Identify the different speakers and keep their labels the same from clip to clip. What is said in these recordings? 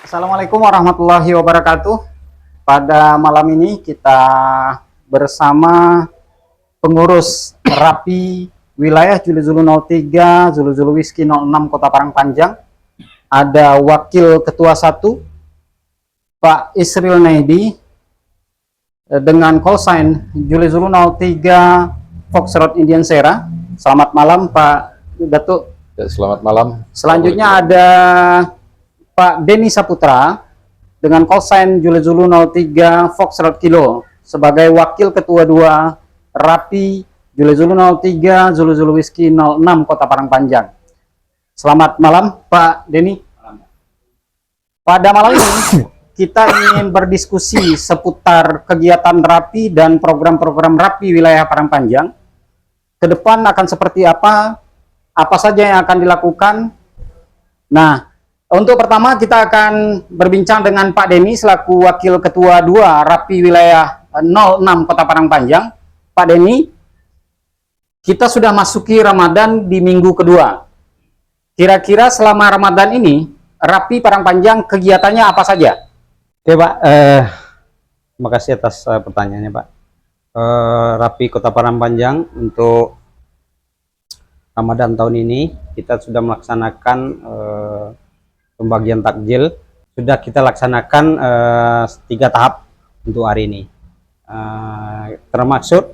Speaker 1: Assalamualaikum warahmatullahi wabarakatuh. Pada malam ini kita bersama pengurus Rapi wilayah Zulu Zulu 03, Zulu Zulu Whisky 06 Kota Parangpanjang. Ada Wakil Ketua 1 Pak Isril Nedi dengan call sign Zulu Zulu 03 Foxtrot Indian Sera. Selamat malam Pak Datuk.
Speaker 2: Ya, selamat malam.
Speaker 1: Selanjutnya ada Pak Denny Saputra dengan call sign Zulu Zulu 03 Foxtrot Kilo sebagai Wakil Ketua 2 Rapi Zulu Zulu 03 Zulu Zulu Whisky 06 Kota Parangpanjang. Selamat malam Pak Denny. Pada malam ini kita ingin berdiskusi seputar kegiatan Rapi dan program-program Rapi wilayah Parangpanjang. Ke depan akan seperti apa saja yang akan dilakukan. Nah, untuk pertama kita akan berbincang dengan Pak Denny selaku Wakil Ketua 2 Rapi wilayah 06 Kota Parangpanjang. Pak Denny, kita sudah masuki Ramadan di minggu kedua. Kira-kira selama Ramadan ini, Rapi Parangpanjang kegiatannya apa saja?
Speaker 3: Oke Pak, terima kasih atas pertanyaannya Pak. Rapi Kota Parangpanjang untuk Ramadan tahun ini kita sudah melaksanakan pembagian takjil. Sudah kita laksanakan 3 tahap untuk hari ini. Termaksud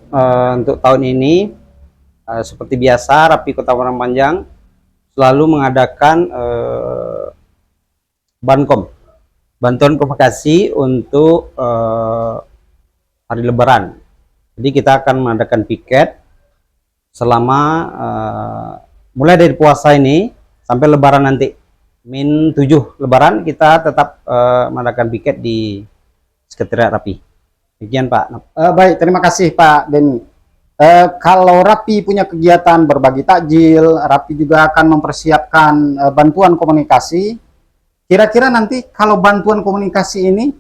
Speaker 3: untuk tahun ini seperti biasa Rapi Kota Parangpanjang selalu mengadakan bantuan komunikasi untuk hari Lebaran. Jadi kita akan mengadakan piket selama mulai dari puasa ini sampai Lebaran nanti. Min 7 Lebaran kita tetap mengadakan piket di Sekretariat Rapi. Demikian Pak.
Speaker 1: Baik, terima kasih Pak Denny. Kalau Rapi punya kegiatan berbagi takjil, Rapi juga akan mempersiapkan bantuan komunikasi. Kira-kira nanti kalau bantuan komunikasi ini,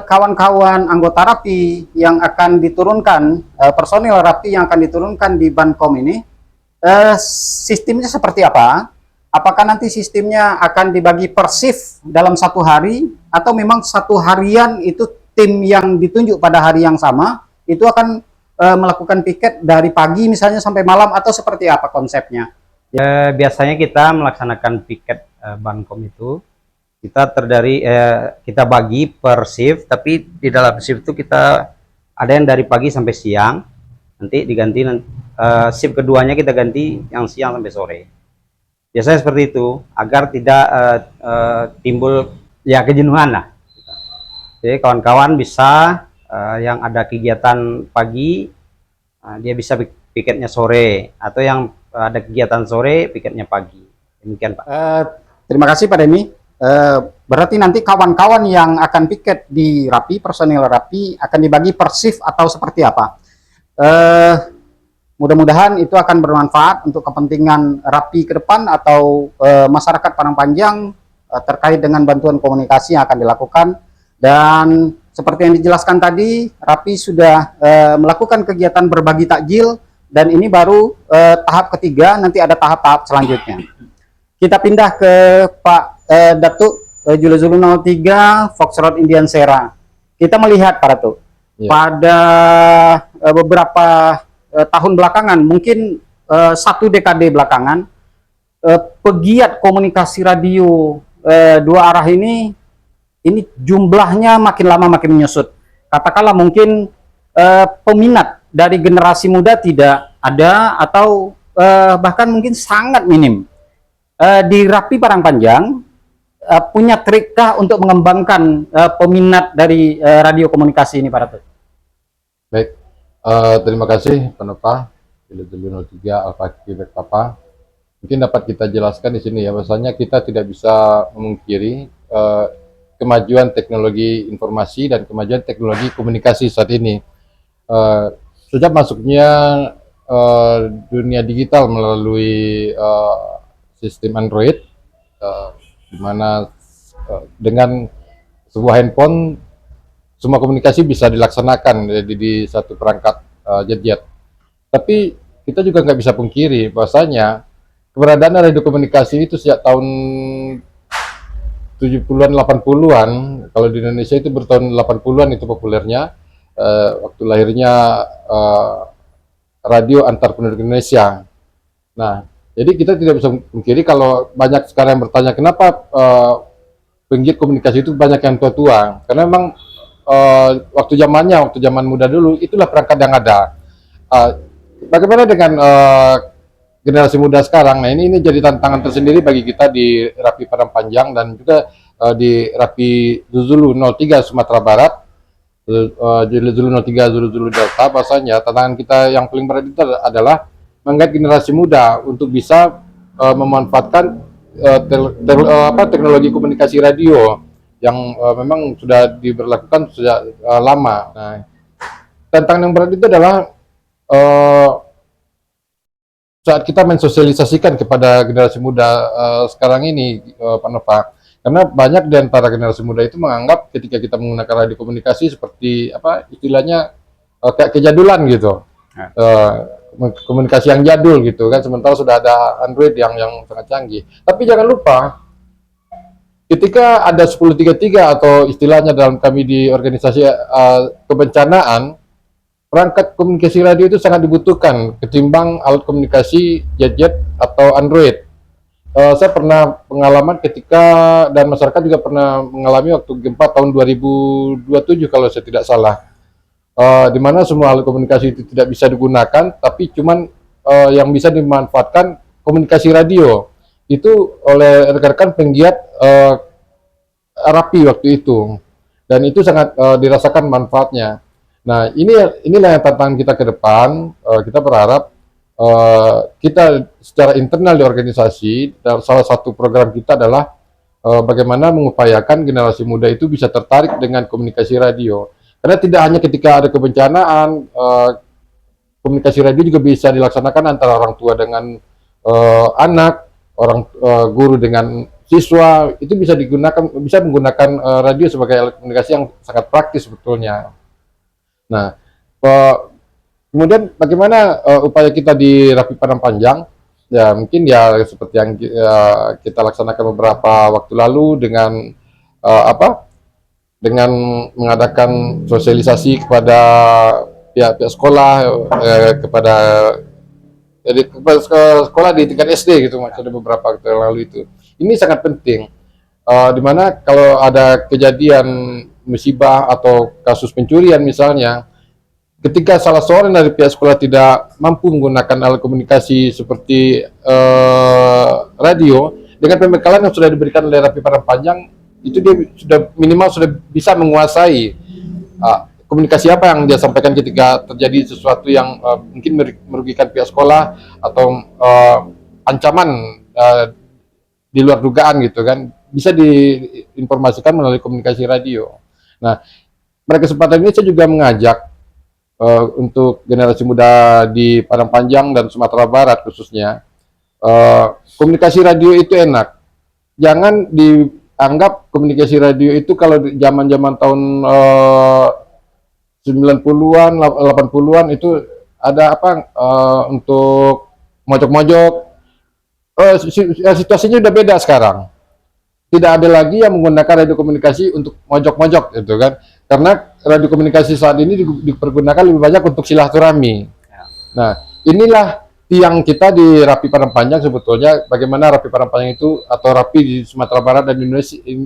Speaker 1: kawan-kawan anggota Rapi yang akan diturunkan, personil Rapi yang akan diturunkan di Bankom ini, sistemnya seperti apa? Apakah nanti sistemnya akan dibagi per shift dalam 1 hari, atau memang 1 harian itu tim yang ditunjuk pada hari yang sama, itu akan melakukan piket dari pagi misalnya sampai malam, atau seperti apa konsepnya?
Speaker 3: Biasanya kita melaksanakan piket Bankom itu kita bagi per shift, tapi di dalam shift itu kita ada yang dari pagi sampai siang, nanti diganti shift keduanya kita ganti yang siang sampai sore. Biasanya seperti itu agar tidak timbul ya kejenuhan lah. Jadi kawan-kawan bisa yang ada kegiatan pagi dia bisa piketnya sore, atau yang ada kegiatan sore piketnya pagi. Demikian Pak.
Speaker 1: Terima kasih Pak Denny. Berarti nanti kawan-kawan yang akan piket di Rapi, personil Rapi akan dibagi per shift atau seperti apa? Mudah-mudahan itu akan bermanfaat untuk kepentingan Rapi ke depan atau masyarakat Parangpanjang terkait dengan bantuan komunikasi yang akan dilakukan. Dan seperti yang dijelaskan tadi, Rapi sudah melakukan kegiatan berbagi takjil, dan ini baru tahap ketiga, nanti ada tahap-tahap selanjutnya. Kita pindah ke Pak Datuk Zulu Zulu 03 Foxtrot Indian Sera. Kita melihat Pak Datuk, ya, pada beberapa tahun belakangan, mungkin 1 dekade belakangan, pegiat komunikasi radio 2 arah ini jumlahnya makin lama makin menyusut. Katakanlah mungkin peminat dari generasi muda tidak ada, atau bahkan mungkin sangat minim. Di Rapi Parangpanjang punya trikkah untuk mengembangkan peminat dari radio komunikasi ini Pak Datuk?
Speaker 2: Baik, terima kasih Penepah Zulu Zulu 03 Alfa Quebec Papa. Mungkin dapat kita jelaskan di sini ya, bahwasanya kita tidak bisa memungkiri kemajuan teknologi informasi dan kemajuan teknologi komunikasi saat ini. Sejak masuknya dunia digital melalui sistem Android, di mana dengan sebuah handphone semua komunikasi bisa dilaksanakan di satu perangkat jet-jet. Tapi kita juga nggak bisa pungkiri bahwasanya keberadaan radio komunikasi itu sejak tahun 70-an 80-an, kalau di Indonesia itu bertahun 80-an itu populernya, waktu lahirnya radio antar penduduk Indonesia. Nah, jadi kita tidak bisa mungkiri kalau banyak sekarang yang bertanya kenapa penggiat komunikasi itu banyak yang tua-tua, karena memang waktu zaman muda dulu itulah perangkat yang ada. Bagaimana dengan generasi muda sekarang? Nah, ini jadi tantangan tersendiri bagi kita di Rapi Padang Panjang dan juga di Rapi Zulu 03 Sumatera Barat, Zulu 03 Zulu Delta. Bahasanya tantangan kita yang paling berat itu adalah menggait generasi muda untuk bisa memanfaatkan teknologi komunikasi radio yang memang sudah diberlakukan sejak lama. Nah, tantangan yang berat itu adalah saat kita mensosialisasikan kepada generasi muda sekarang ini, Pak Nova, karena banyak di antara generasi muda itu menganggap ketika kita menggunakan radio komunikasi seperti apa istilahnya kayak kejadulan gitu, komunikasi yang jadul gitu kan, sementara sudah ada Android yang sangat canggih. Tapi jangan lupa, ketika ada 1033 atau istilahnya dalam kami di organisasi kebencanaan, perangkat komunikasi radio itu sangat dibutuhkan ketimbang alat komunikasi gadget atau Android. Saya pernah pengalaman ketika, dan masyarakat juga pernah mengalami waktu gempa tahun 2027 kalau saya tidak salah, di mana semua alat komunikasi itu tidak bisa digunakan, tapi cuman yang bisa dimanfaatkan komunikasi radio itu oleh rekan-rekan penggiat Rapi waktu itu, dan itu sangat dirasakan manfaatnya. Nah, inilah yang tantangan kita ke depan. Kita berharap kita secara internal di organisasi, salah satu program kita adalah bagaimana mengupayakan generasi muda itu bisa tertarik dengan komunikasi radio. Karena tidak hanya ketika ada kebencanaan, komunikasi radio juga bisa dilaksanakan antara orang tua dengan anak, guru dengan siswa. Itu bisa menggunakan radio sebagai alat komunikasi yang sangat praktis sebetulnya. Nah, kemudian bagaimana upaya kita di Rapi Padang Panjang? Ya mungkin ya seperti yang kita laksanakan beberapa waktu lalu dengan dengan mengadakan sosialisasi kepada pihak-pihak sekolah, kepada sekolah di tingkat SD gitu, ada beberapa waktu yang lalu itu. Ini sangat penting, dimana kalau ada kejadian musibah atau kasus pencurian misalnya, ketika salah seorang dari pihak sekolah tidak mampu menggunakan alat komunikasi seperti radio, dengan pembekalan yang sudah diberikan oleh Rapi Padang Panjang, itu dia sudah minimal sudah bisa menguasai komunikasi apa yang dia sampaikan ketika terjadi sesuatu yang mungkin merugikan pihak sekolah atau ancaman di luar dugaan gitu kan, bisa diinformasikan melalui komunikasi radio. Nah, pada kesempatan ini saya juga mengajak untuk generasi muda di Padang Panjang dan Sumatera Barat khususnya, komunikasi radio itu enak. Jangan dianggap komunikasi radio itu kalau zaman-zaman tahun 90-an, 80-an itu ada untuk mojok-mojok. Situasinya udah beda sekarang. Tidak ada lagi yang menggunakan radio komunikasi untuk mojok-mojok gitu kan, karena radio komunikasi saat ini dipergunakan lebih banyak untuk silaturahmi. Nah, inilah tiang kita di Rapi Padang Panjang sebetulnya, bagaimana Rapi Padang Panjang itu atau Rapi di Sumatera Barat dan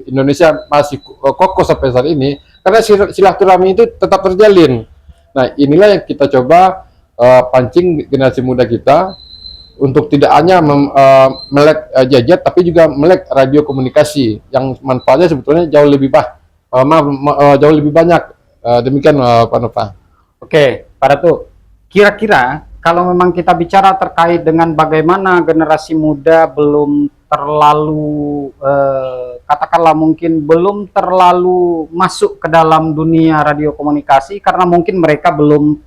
Speaker 2: Indonesia masih kokoh sampai saat ini karena silaturahmi itu tetap terjalin. Nah, inilah yang kita coba pancing generasi muda kita untuk tidak hanya melek gadget, tapi juga melek radio komunikasi yang manfaatnya sebetulnya jauh lebih jauh lebih banyak. Demikian Pak Nova.
Speaker 1: Oke, Pak Ratu, kira-kira kalau memang kita bicara terkait dengan bagaimana generasi muda belum terlalu katakanlah mungkin belum terlalu masuk ke dalam dunia radio komunikasi karena mungkin mereka belum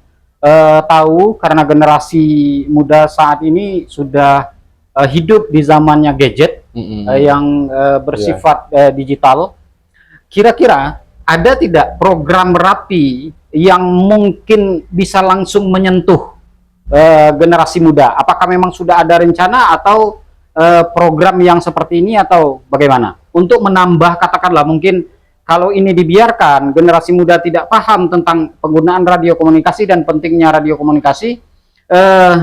Speaker 1: tahu, karena generasi muda saat ini sudah hidup di zamannya gadget yang bersifat digital. Kira-kira ada tidak program Rapi yang mungkin bisa langsung menyentuh generasi muda? Apakah memang sudah ada rencana atau program yang seperti ini atau bagaimana? untuk menambah, katakanlah mungkin kalau ini dibiarkan, generasi muda tidak paham tentang penggunaan radio komunikasi dan pentingnya radio komunikasi,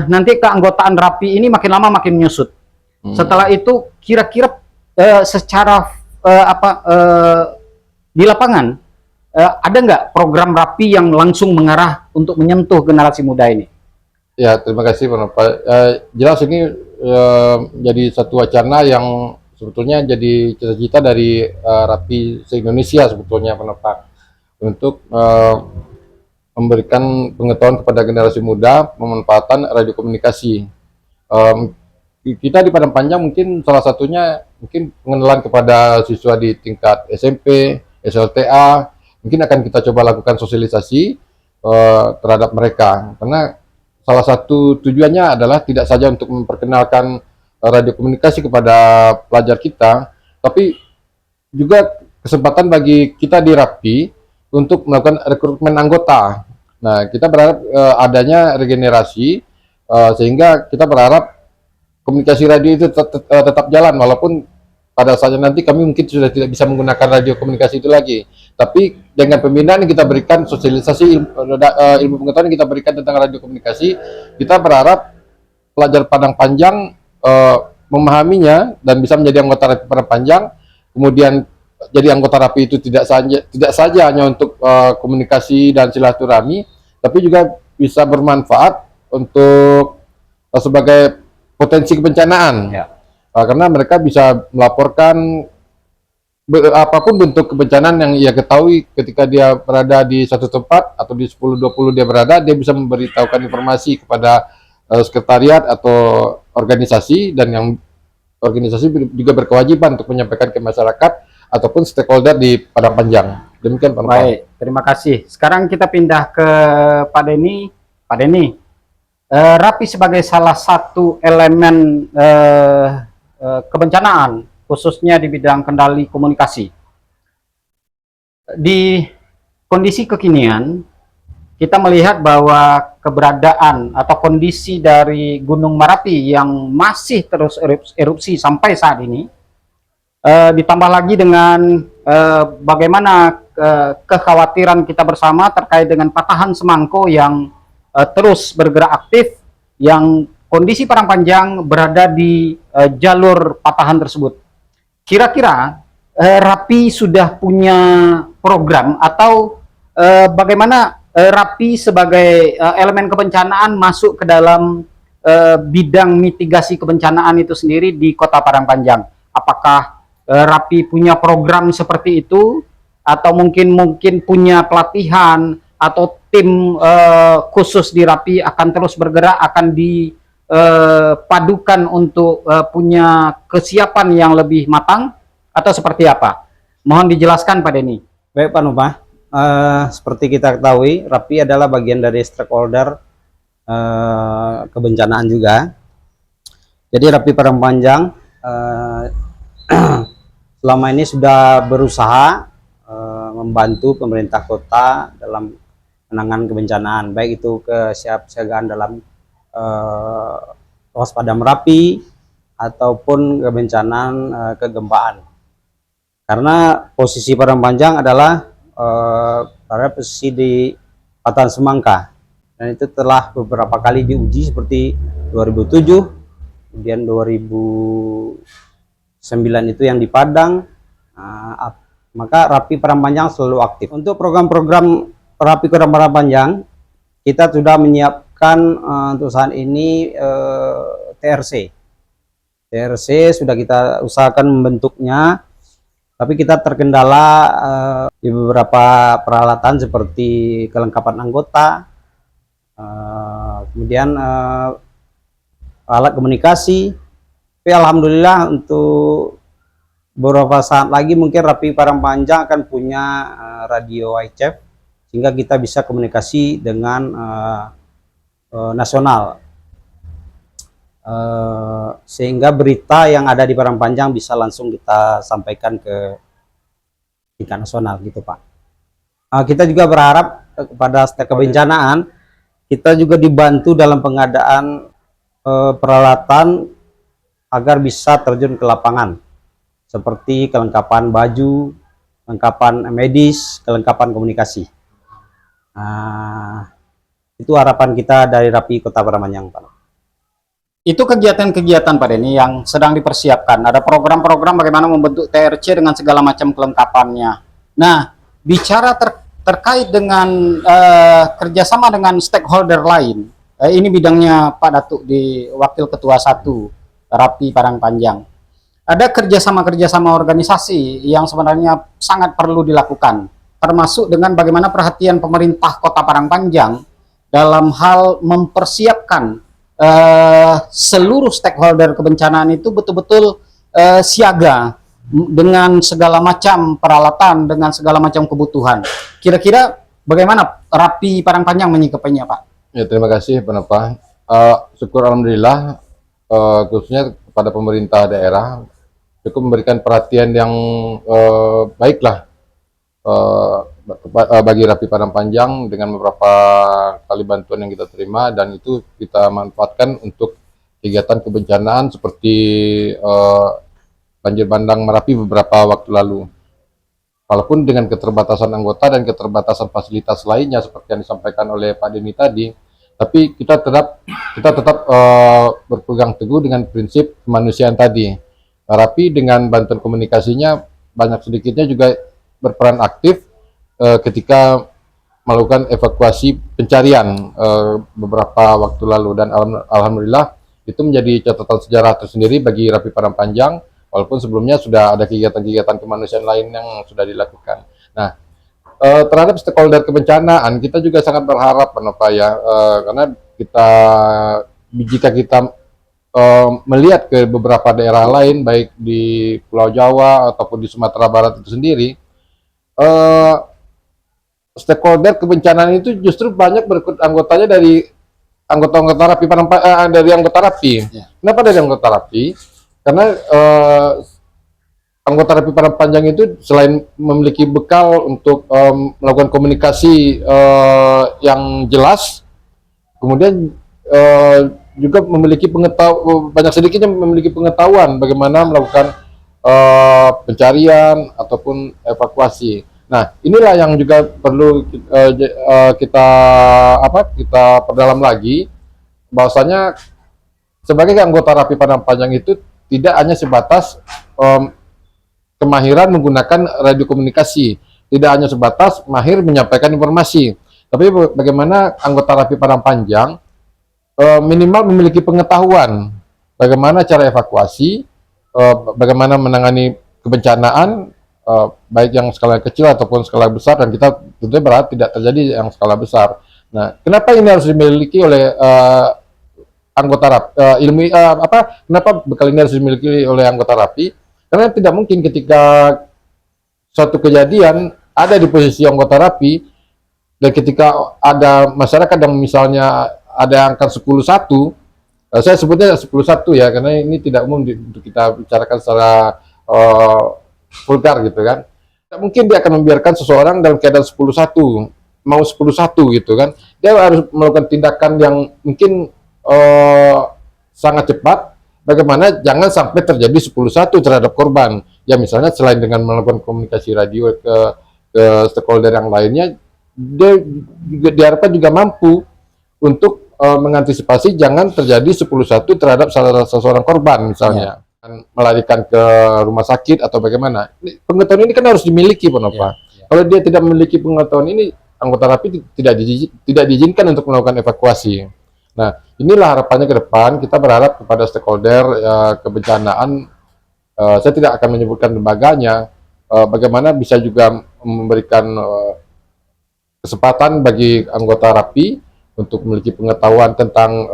Speaker 1: nanti keanggotaan RAPI ini makin lama makin menyusut. Setelah itu kira-kira secara di lapangan ada nggak program RAPI yang langsung mengarah untuk menyentuh generasi muda ini?
Speaker 2: Ya, terima kasih Pak Nova. Jelas ini jadi satu wacana yang sebetulnya jadi cita-cita dari RAPI se-Indonesia sebetulnya Pak Nova, untuk memberikan pengetahuan kepada generasi muda pemanfaatan radio komunikasi. Kita di Padang Panjang mungkin salah satunya mungkin pengenalan kepada siswa di tingkat SMP, SLTA, mungkin akan kita coba lakukan sosialisasi terhadap mereka, karena salah satu tujuannya adalah tidak saja untuk memperkenalkan radio komunikasi kepada pelajar kita, tapi juga kesempatan bagi kita di RAPI untuk melakukan rekrutmen anggota. Nah, kita berharap adanya regenerasi, sehingga kita berharap komunikasi radio itu tetap jalan, walaupun pada saatnya nanti kami mungkin sudah tidak bisa menggunakan radio komunikasi itu lagi. Tapi dengan pembinaan yang kita berikan, sosialisasi ilmu pengetahuan yang kita berikan tentang radio komunikasi, kita berharap pelajar Padang Panjang memahaminya dan bisa menjadi anggota RAPI Padang Panjang. Kemudian jadi anggota RAPI itu tidak saja hanya untuk komunikasi dan silaturahmi, tapi juga bisa bermanfaat untuk sebagai potensi kebencanaan. Ya. Karena mereka bisa melaporkan apapun bentuk kebencanaan yang ia ketahui ketika dia berada di satu tempat, atau di 10-20 dia berada, dia bisa memberitahukan informasi kepada sekretariat atau organisasi, dan yang organisasi juga berkewajiban untuk menyampaikan ke masyarakat ataupun stakeholder di Padang Panjang. Demikian Pak.
Speaker 1: Baik, terima kasih. Sekarang kita pindah ke Pak Denny. Pak Denny, RAPI sebagai salah satu elemen kebencanaan, khususnya di bidang kendali komunikasi. Di kondisi kekinian, kita melihat bahwa keberadaan atau kondisi dari Gunung Merapi yang masih terus erupsi sampai saat ini, ditambah lagi dengan bagaimana kekhawatiran kita bersama terkait dengan patahan Semangko yang terus bergerak aktif, yang kondisi Padang Panjang berada di jalur patahan tersebut. Kira-kira RAPI sudah punya program atau bagaimana RAPI sebagai elemen kebencanaan masuk ke dalam bidang mitigasi kebencanaan itu sendiri di Kota Padang Panjang? Apakah RAPI punya program seperti itu, atau mungkin punya pelatihan atau tim khusus di RAPI akan terus bergerak, akan dipadukan untuk punya kesiapan yang lebih matang, atau seperti apa? Mohon dijelaskan Pak Denny.
Speaker 3: Baik Pak Nova, seperti kita ketahui RAPI adalah bagian dari stakeholder kebencanaan juga. Jadi RAPI Padang Panjang selama ini sudah berusaha membantu pemerintah kota dalam penanganan kebencanaan, baik itu kesiapsiagaan dalam waspada Merapi ataupun kebencanaan kegempaan. Karena posisi Padang Panjang adalah pada posisi di patahan Semangka, dan itu telah beberapa kali diuji seperti 2007, kemudian 2009 itu yang di Padang. Maka RAPI Padang Panjang selalu aktif. Untuk program-program RAPI Padang Panjang, kita sudah menyiapkan untuk saat ini TRC. TRC sudah kita usahakan membentuknya, tapi kita terkendala di beberapa peralatan seperti kelengkapan anggota, kemudian alat komunikasi. Tapi alhamdulillah untuk beberapa saat lagi mungkin RAPI Padang Panjang akan punya radio ICF, sehingga kita bisa komunikasi dengan nasional, sehingga berita yang ada di Padang Panjang bisa langsung kita sampaikan ke tingkat nasional gitu Pak. Kita juga berharap kepada staf kebencanaan, kita juga dibantu dalam pengadaan peralatan agar bisa terjun ke lapangan, seperti kelengkapan baju, kelengkapan medis, kelengkapan komunikasi. Nah, itu harapan kita dari Rapi Kota Paramanyang, Pak.
Speaker 1: Itu kegiatan-kegiatan Pak Denny yang sedang dipersiapkan. Ada program-program bagaimana membentuk TRC dengan segala macam kelengkapannya. Nah, bicara terkait dengan kerjasama dengan stakeholder lain, ini bidangnya Pak Datuk di Wakil Ketua 1 Rapi Padang Panjang. Ada kerjasama-kerjasama organisasi yang sebenarnya sangat perlu dilakukan, termasuk dengan bagaimana perhatian pemerintah Kota Padang Panjang dalam hal mempersiapkan seluruh stakeholder kebencanaan itu betul-betul siaga dengan segala macam peralatan, dengan segala macam kebutuhan. Kira-kira bagaimana Rapi Padang Panjang menyikapinya, Pak?
Speaker 2: Ya, terima kasih Pak Nova. Syukur alhamdulillah, khususnya kepada pemerintah daerah cukup memberikan perhatian yang baiklah bagi Rapi Padang Panjang dengan beberapa kali bantuan yang kita terima, dan itu kita manfaatkan untuk kegiatan kebencanaan seperti banjir bandang Merapi beberapa waktu lalu. Walaupun dengan keterbatasan anggota dan keterbatasan fasilitas lainnya seperti yang disampaikan oleh Pak Denny tadi, tapi kita tetap berpegang teguh dengan prinsip kemanusiaan tadi. Rapi dengan bantuan komunikasinya banyak sedikitnya juga berperan aktif ketika melakukan evakuasi pencarian beberapa waktu lalu, dan alhamdulillah itu menjadi catatan sejarah tersendiri bagi Rapi Padang Panjang, walaupun sebelumnya sudah ada kegiatan-kegiatan kemanusiaan lain yang sudah dilakukan. Nah, terhadap stakeholder kebencanaan kita juga sangat berharap Pak ya, karena jika kita melihat ke beberapa daerah lain baik di Pulau Jawa ataupun di Sumatera Barat itu sendiri, stakeholder kebencanaan itu justru banyak berikut anggotanya dari anggota Rapi dari anggota Rapi.
Speaker 1: Ya.
Speaker 2: Kenapa dari anggota Rapi? Karena anggota Rapi Padang Panjang itu selain memiliki bekal untuk melakukan komunikasi yang jelas, kemudian juga memiliki banyak sedikitnya memiliki pengetahuan bagaimana melakukan pencarian ataupun evakuasi. Nah, inilah yang juga perlu kita perdalam lagi, bahwasanya sebagai anggota Rapi Padang Panjang itu tidak hanya sebatas kemahiran menggunakan radio komunikasi, tidak hanya sebatas mahir menyampaikan informasi, tapi bagaimana anggota Rapi Padang Panjang minimal memiliki pengetahuan bagaimana cara evakuasi, bagaimana menangani kebencanaan, baik yang skala kecil ataupun skala besar, dan kita tentunya berharap tidak terjadi yang skala besar. Nah, kenapa ini harus dimiliki oleh anggota Rapi? Kenapa bekal ini harus dimiliki oleh anggota Rapi? Karena tidak mungkin ketika suatu kejadian ada di posisi anggota Rapi, dan ketika ada masyarakat yang misalnya ada angka 10-1, saya sebutnya 10-1 ya, karena ini tidak umum untuk kita bicarakan secara vulgar gitu kan. Tidak mungkin dia akan membiarkan seseorang dalam keadaan 10-1, mau 10-1 gitu kan. Dia harus melakukan tindakan yang mungkin sangat cepat, bagaimana jangan sampai terjadi 10-1 terhadap korban. Ya misalnya selain dengan melakukan komunikasi radio ke stakeholder yang lainnya, dia juga diharapkan juga mampu untuk mengantisipasi jangan terjadi 10-1 terhadap seseorang korban misalnya. Melarikan ke rumah sakit atau bagaimana. Pengetahuan ini kan harus dimiliki Pak Nova. Kalau dia tidak memiliki pengetahuan ini, anggota Rapi tidak diizinkan untuk melakukan evakuasi. Nah, inilah harapannya ke depan. Kita berharap kepada stakeholder kebencanaan, saya tidak akan menyebutkan lembaganya, bagaimana bisa juga memberikan kesempatan bagi anggota Rapi untuk memiliki pengetahuan tentang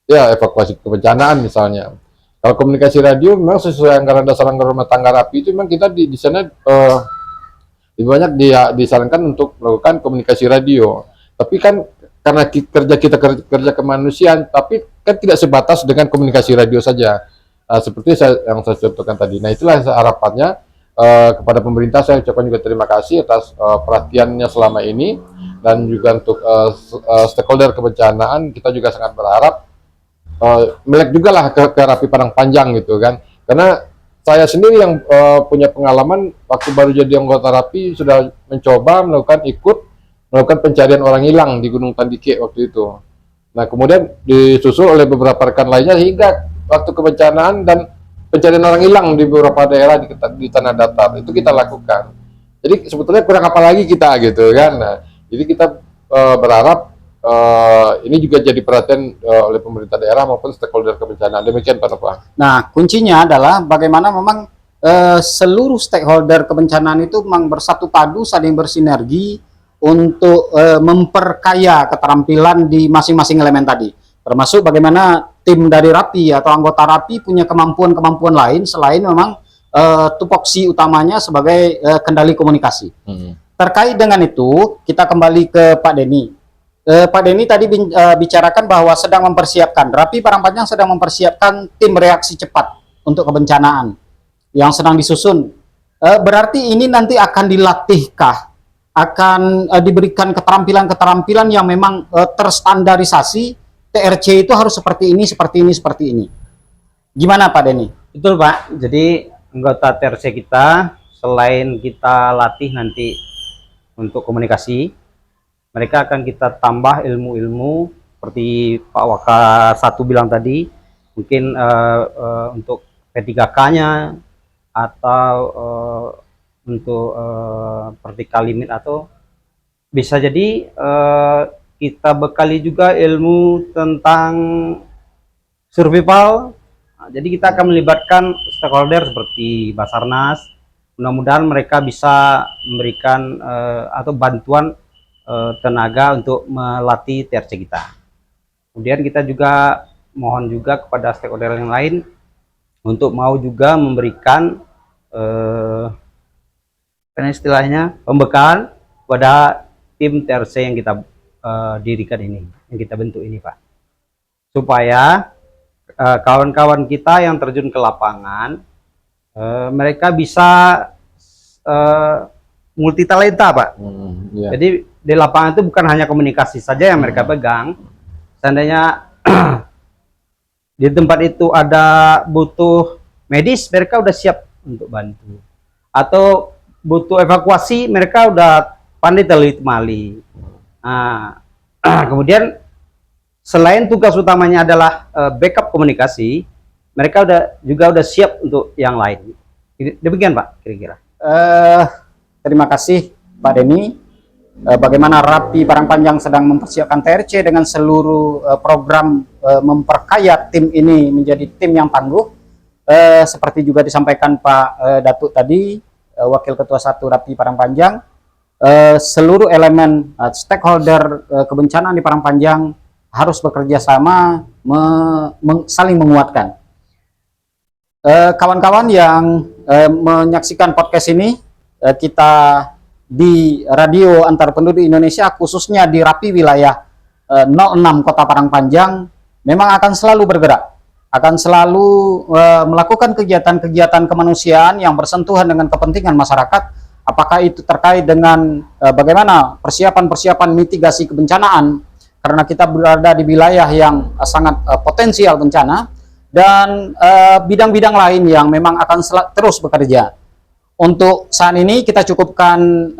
Speaker 2: evakuasi kebencanaan misalnya. Kalau komunikasi radio memang sesuai anggaran dasar anggaran rumah tangga Rapi itu memang kita di sana lebih banyak disarankan untuk melakukan komunikasi radio. Tapi kan karena kita kerja kemanusiaan, tapi kan tidak sebatas dengan komunikasi radio saja. Seperti yang saya contohkan tadi. Nah, itulah harapannya kepada pemerintah. Saya ucapkan juga terima kasih atas perhatiannya selama ini, dan juga untuk stakeholder kebencanaan kita juga sangat berharap melek juga lah ke Rapi Padang Panjang gitu kan, karena saya sendiri yang punya pengalaman waktu baru jadi anggota Rapi sudah mencoba melakukan pencarian orang hilang di Gunung Tandike waktu itu. Nah, kemudian disusul oleh beberapa rekan lainnya hingga waktu kebencanaan dan pencarian orang hilang di beberapa daerah di tanah datar itu kita lakukan. Jadi sebetulnya kurang apa lagi kita gitu kan. Nah, jadi kita berharap ini juga jadi perhatian oleh pemerintah daerah maupun stakeholder kebencanaan. Demikian Pak Nova.
Speaker 1: Nah, kuncinya adalah bagaimana memang seluruh stakeholder kebencanaan itu memang bersatu padu, saling bersinergi untuk memperkaya keterampilan di masing-masing elemen tadi. Termasuk bagaimana tim dari Rapi atau anggota Rapi punya kemampuan-kemampuan lain selain memang tupoksi utamanya sebagai kendali komunikasi. Terkait dengan itu, kita kembali ke Pak Denny. Pak Denny tadi bicarakan bahwa sedang mempersiapkan, Rapi Parangpanjang sedang mempersiapkan tim reaksi cepat untuk kebencanaan yang sedang disusun. Berarti ini nanti akan dilatihkah? Akan diberikan keterampilan-keterampilan yang memang terstandarisasi, TRC itu harus seperti ini, seperti ini, seperti ini. Gimana Pak Denny?
Speaker 3: Betul Pak, jadi anggota TRC kita selain kita latih nanti untuk komunikasi, mereka akan kita tambah ilmu-ilmu seperti Pak Waka 1 bilang tadi, mungkin untuk P3K-nya atau untuk vertical limit, atau bisa jadi kita bekali juga ilmu tentang survival. Nah, jadi kita akan melibatkan stakeholder seperti Basarnas. Mudah-mudahan mereka bisa memberikan atau bantuan tenaga untuk melatih TRC kita. Kemudian kita juga mohon juga kepada stakeholder yang lain untuk mau juga memberikan istilahnya pembekalan pada tim TRC yang kita dirikan ini, yang kita bentuk ini Pak, supaya kawan-kawan kita yang terjun ke lapangan mereka bisa multitalenta Pak.
Speaker 2: Yeah.
Speaker 3: Jadi di lapangan itu bukan hanya komunikasi saja yang mereka pegang. Seandainya di tempat itu ada butuh medis, mereka udah siap untuk bantu. Atau butuh evakuasi, mereka udah pandai telit mali. Nah, kemudian selain tugas utamanya adalah backup komunikasi, mereka udah siap untuk yang lain. Demikian Pak, kira-kira.
Speaker 1: Terima kasih Pak Denny. Bagaimana Rapi Parangpanjang sedang mempersiapkan TRC dengan seluruh program memperkaya tim ini menjadi tim yang tangguh. Seperti juga disampaikan Pak Datuk tadi, Wakil Ketua 1 Rapi Parangpanjang, seluruh elemen stakeholder kebencanaan di Parangpanjang harus bekerja sama, saling menguatkan. Kawan-kawan yang menyaksikan podcast ini, kita di Radio Antar Penduduk Indonesia, khususnya di Rapi wilayah 06 Kota Parangpanjang, memang akan selalu bergerak, akan selalu melakukan kegiatan-kegiatan kemanusiaan yang bersentuhan dengan kepentingan masyarakat, apakah itu terkait dengan bagaimana persiapan-persiapan mitigasi kebencanaan, karena kita berada di wilayah yang sangat potensial bencana, dan bidang-bidang lain yang memang akan terus bekerja. Untuk saat ini kita cukupkan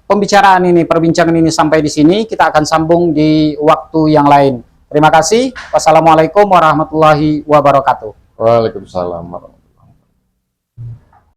Speaker 1: perbincangan ini sampai di sini. Kita akan sambung di waktu yang lain. Terima kasih. Wassalamualaikum warahmatullahi wabarakatuh.
Speaker 2: Waalaikumsalam.